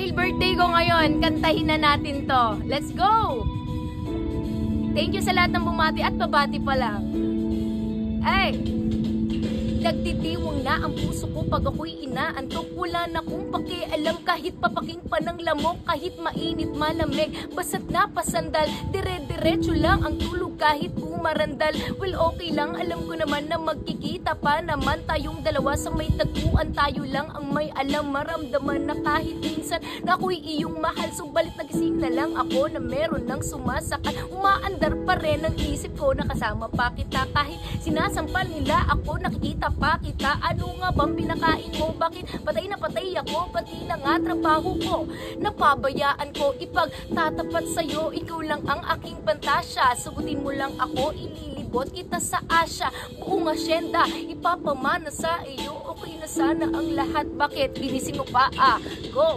Dahil birthday ko ngayon, kantahin na natin to. Let's go! Thank you sa lahat ng bumati at babati pa lang. Ay! Nagdidiriwang na ang puso ko pag ako'y inaantok. Wala na kong pakialam kahit papaking pa ng lamok, kahit mainit malamig, basta't napasandal. Dire-diretso lang ang tulog kahit bumarandal. Well, okay lang, alam ko naman na magkikita pa naman tayong dalawa sa may tagpuan. Tayo lang ang may alam, maramdaman na kahit minsan na ako'y iyong mahal. Subalit nagising na lang ako na meron ng sumasakal. Umaandar pa rin ang isip ko na kasama pa kita. Kahit sinasampal nila ako, nakikita pa kita. Ano nga bang pinakain mo? Bakit patay na patay ako? Pati na nga trabaho ko, napabayaan ko ipagtatapat sa'yo. Ikaw lang ang aking pantasya. Sagutin mo lang ako, ililibot kita sa Asya. Buong asyenda ipapamana sa iyo. Okay na sana ang lahat. Bakit ginising mo pa? Go!